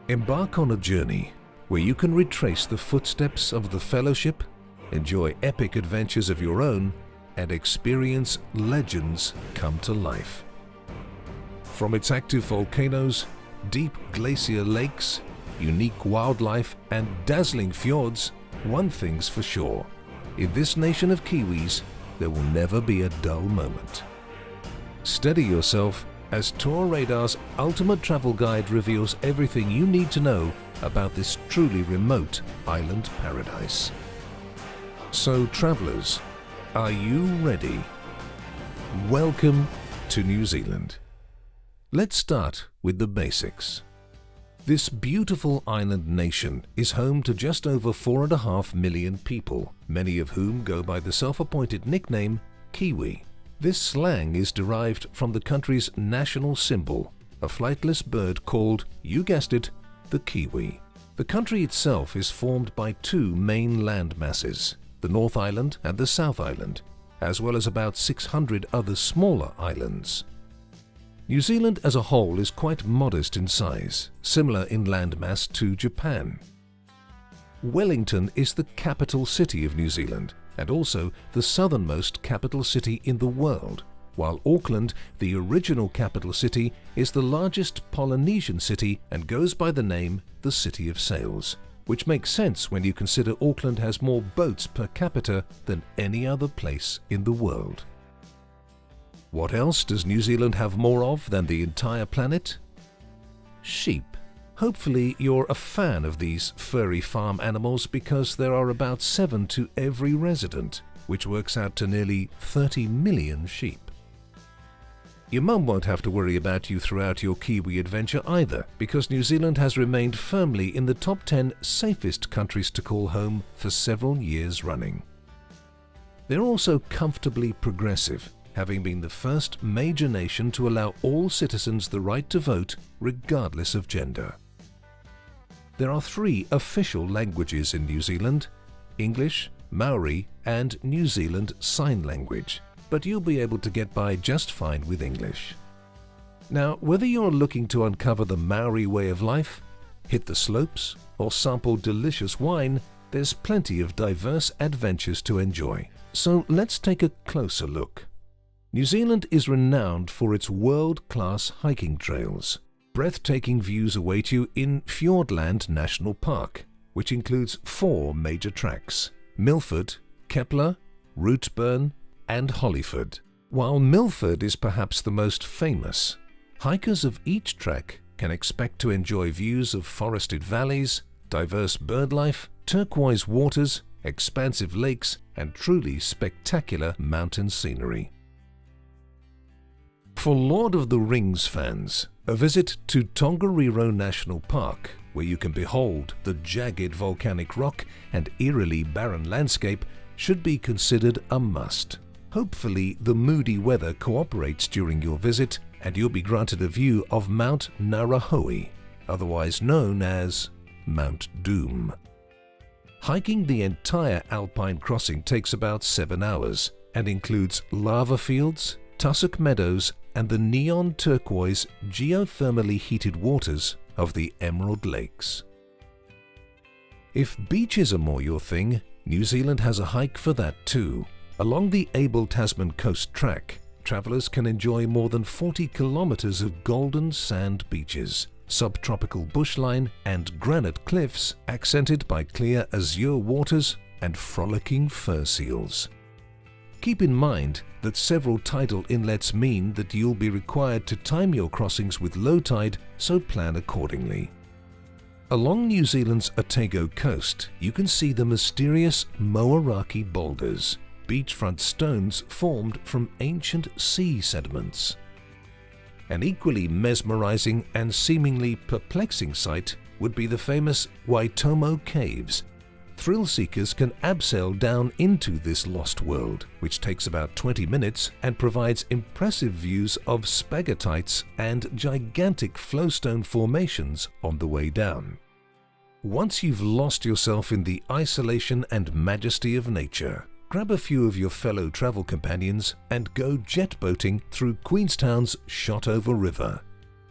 Embark on a journey where you can retrace the footsteps of the Fellowship, enjoy epic adventures of your own, and experience legends come to life. From its active volcanoes, deep glacier lakes, unique wildlife, and dazzling fjords, one thing's for sure. In this nation of Kiwis, there will never be a dull moment. Steady yourself as Tour Radar's ultimate travel guide reveals everything you need to know about this truly remote island paradise. So travelers, are you ready? Welcome to New Zealand. Let's start with the basics. This beautiful island nation is home to just over 4.5 million people, many of whom go by the self-appointed nickname Kiwi. This slang is derived from the country's national symbol, a flightless bird called, you guessed it, the kiwi. The country itself is formed by two main land masses, the North Island and the South Island, as well as about 600 other smaller islands. New Zealand as a whole is quite modest in size, similar in landmass to Japan. Wellington is the capital city of New Zealand and also the southernmost capital city in the world, while Auckland, the original capital city, is the largest Polynesian city and goes by the name the City of Sails, which makes sense when you consider Auckland has more boats per capita than any other place in the world. What else does New Zealand have more of than the entire planet? Sheep. Hopefully you're a fan of these furry farm animals because there are about 7 to every resident, which works out to nearly 30 million sheep. Your mum won't have to worry about you throughout your Kiwi adventure either, because New Zealand has remained firmly in the top 10 safest countries to call home for several years running. They're also comfortably progressive, having been the first major nation to allow all citizens the right to vote regardless of gender. There are 3 official languages in New Zealand: English, Maori, and New Zealand Sign Language, but you'll be able to get by just fine with English. Now, whether you're looking to uncover the Maori way of life, hit the slopes, or sample delicious wine, there's plenty of diverse adventures to enjoy. So let's take a closer look. New Zealand is renowned for its world-class hiking trails. Breathtaking views await you in Fiordland National Park, which includes 4 major tracks: Milford, Kepler, Routeburn, and Hollyford. While Milford is perhaps the most famous, hikers of each track can expect to enjoy views of forested valleys, diverse birdlife, turquoise waters, expansive lakes, and truly spectacular mountain scenery. For Lord of the Rings fans, a visit to Tongariro National Park, where you can behold the jagged volcanic rock and eerily barren landscape, should be considered a must. Hopefully, the moody weather cooperates during your visit and you'll be granted a view of Mount Ngauruhoe, otherwise known as Mount Doom. Hiking the entire Alpine crossing takes about 7 hours and includes lava fields, tussock meadows, and the neon turquoise geothermally heated waters of the Emerald Lakes. If beaches are more your thing, New Zealand has a hike for that too. Along the Abel Tasman Coast Track, travellers can enjoy more than 40 kilometres of golden sand beaches, subtropical bushline, and granite cliffs accented by clear azure waters and frolicking fur seals. Keep in mind that several tidal inlets mean that you'll be required to time your crossings with low tide, so plan accordingly. Along New Zealand's Otago coast, you can see the mysterious Moeraki boulders, beachfront stones formed from ancient sea sediments. An equally mesmerizing and seemingly perplexing sight would be the famous Waitomo Caves. Thrill seekers can abseil down into this lost world, which takes about 20 minutes and provides impressive views of spaghettites and gigantic flowstone formations on the way down. Once you've lost yourself in the isolation and majesty of nature, grab a few of your fellow travel companions and go jet boating through Queenstown's Shotover River,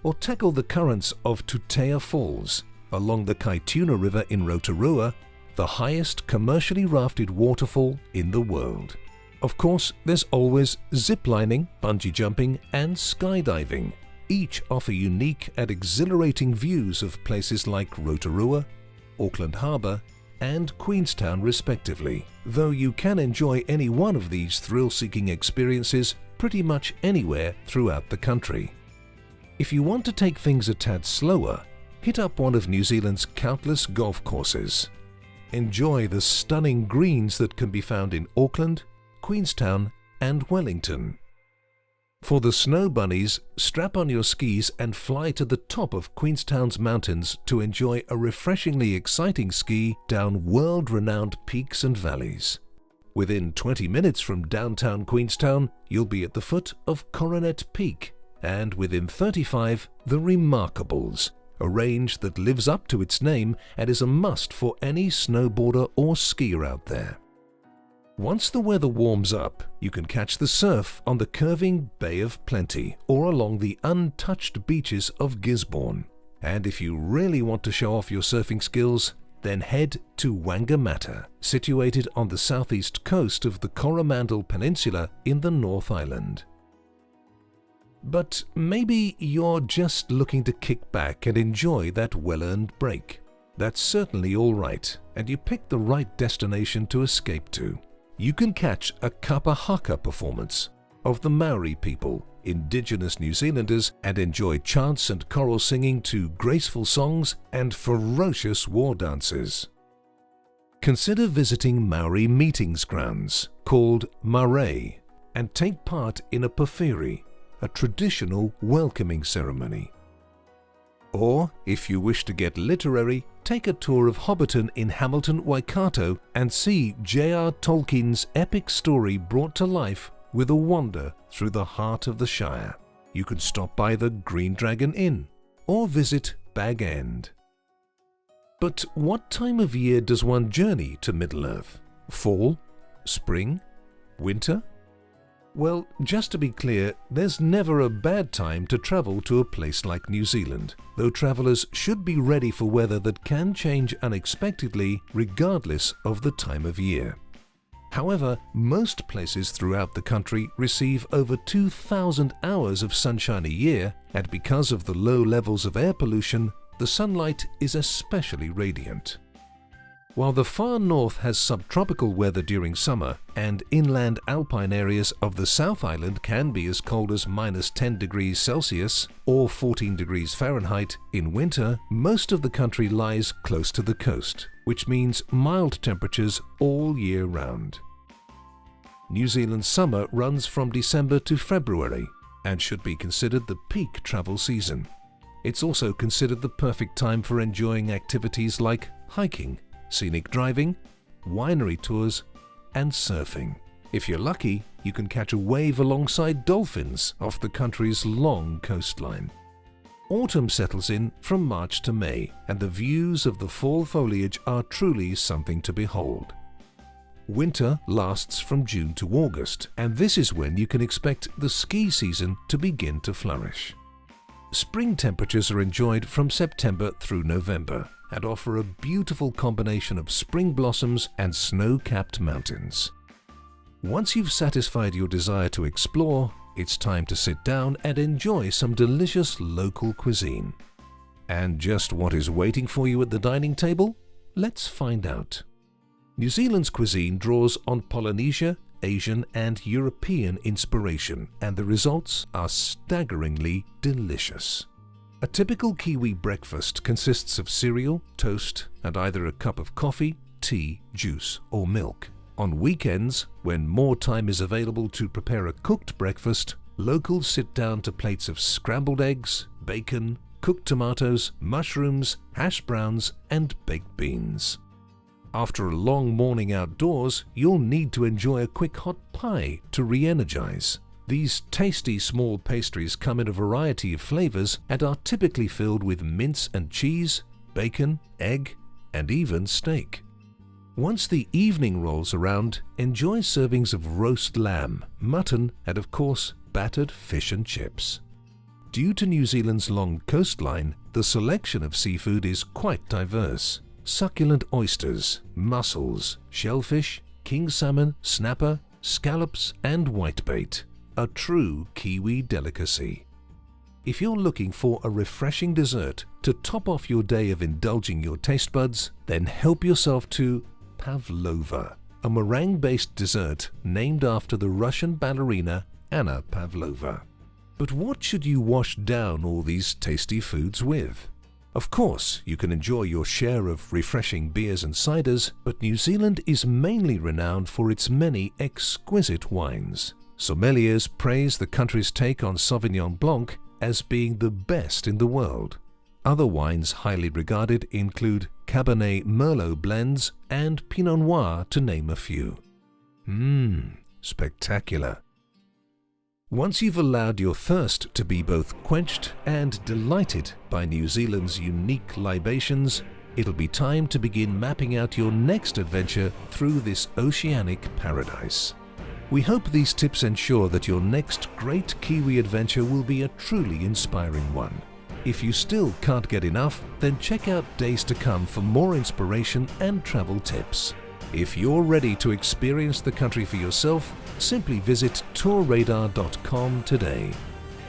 or tackle the currents of Tutea Falls, along the Kaituna River in Rotorua, the highest commercially rafted waterfall in the world. Of course, there's always ziplining, bungee jumping and skydiving. Each offer unique and exhilarating views of places like Rotorua, Auckland Harbour and Queenstown respectively, though you can enjoy any one of these thrill-seeking experiences pretty much anywhere throughout the country. If you want to take things a tad slower, hit up one of New Zealand's countless golf courses. Enjoy the stunning greens that can be found in Auckland, Queenstown and Wellington. For the snow bunnies, strap on your skis and fly to the top of Queenstown's mountains to enjoy a refreshingly exciting ski down world-renowned peaks and valleys. Within 20 minutes from downtown Queenstown, you'll be at the foot of Coronet Peak, and within 35, the Remarkables, a range that lives up to its name and is a must for any snowboarder or skier out there. Once the weather warms up, you can catch the surf on the curving Bay of Plenty or along the untouched beaches of Gisborne. And if you really want to show off your surfing skills, then head to Wangamatta, situated on the southeast coast of the Coromandel Peninsula in the North Island. But maybe you're just looking to kick back and enjoy that well-earned break. That's certainly all right, and you picked the right destination to escape to. You can catch a kapa haka performance of the Maori people, indigenous New Zealanders, and enjoy chants and choral singing to graceful songs and ferocious war dances. Consider visiting Maori meetings grounds called marae and take part in a pawhiri, a traditional welcoming ceremony. Or, if you wish to get literary, take a tour of Hobbiton in Hamilton, Waikato and see J.R. Tolkien's epic story brought to life with a wander through the heart of the Shire. You can stop by the Green Dragon Inn or visit Bag End. But what time of year does one journey to Middle-earth? Fall? Spring? Winter? Well, just to be clear, there's never a bad time to travel to a place like New Zealand, though travellers should be ready for weather that can change unexpectedly regardless of the time of year. However, most places throughout the country receive over 2,000 hours of sunshine a year, and because of the low levels of air pollution, the sunlight is especially radiant. While the far north has subtropical weather during summer, and inland alpine areas of the South Island can be as cold as -10 degrees Celsius or 14 degrees Fahrenheit in winter, most of the country lies close to the coast, which means mild temperatures all year round. New Zealand's summer runs from December to February and should be considered the peak travel season. It's also considered the perfect time for enjoying activities like hiking, scenic driving, winery tours, and surfing. If you're lucky, you can catch a wave alongside dolphins off the country's long coastline. Autumn settles in from March to May, and the views of the fall foliage are truly something to behold. Winter lasts from June to August, and this is when you can expect the ski season to begin to flourish. Spring temperatures are enjoyed from September through November and offer a beautiful combination of spring blossoms and snow-capped mountains. Once you've satisfied your desire to explore, it's time to sit down and enjoy some delicious local cuisine. And just what is waiting for you at the dining table? Let's find out. New Zealand's cuisine draws on Polynesia, Asian and European inspiration, and the results are staggeringly delicious. A typical Kiwi breakfast consists of cereal, toast, and either a cup of coffee, tea, juice, or milk. On weekends, when more time is available to prepare a cooked breakfast, locals sit down to plates of scrambled eggs, bacon, cooked tomatoes, mushrooms, hash browns, and baked beans. After a long morning outdoors, you'll need to enjoy a quick hot pie to re-energize. These tasty small pastries come in a variety of flavors and are typically filled with mince and cheese, bacon, egg, and even steak. Once the evening rolls around, enjoy servings of roast lamb, mutton, and of course, battered fish and chips. Due to New Zealand's long coastline, The selection of seafood is quite diverse. Succulent oysters, mussels, shellfish, king salmon, snapper, scallops and whitebait. A true Kiwi delicacy. If you're looking for a refreshing dessert to top off your day of indulging your taste buds, then help yourself to pavlova, a meringue-based dessert named after the Russian ballerina Anna Pavlova. But what should you wash down all these tasty foods with? Of course, you can enjoy your share of refreshing beers and ciders, but New Zealand is mainly renowned for its many exquisite wines. Sommeliers praise the country's take on Sauvignon Blanc as being the best in the world. Other wines highly regarded include Cabernet Merlot blends and Pinot Noir, to name a few. Spectacular. Once you've allowed your thirst to be both quenched and delighted by New Zealand's unique libations, it'll be time to begin mapping out your next adventure through this oceanic paradise. We hope these tips ensure that your next great Kiwi adventure will be a truly inspiring one. If you still can't get enough, then check out Days to Come for more inspiration and travel tips. If you're ready to experience the country for yourself, simply visit tourradar.com today.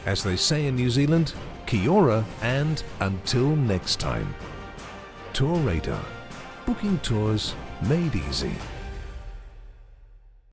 As they say in New Zealand, kia ora and until next time. Tour Radar. Booking tours made easy.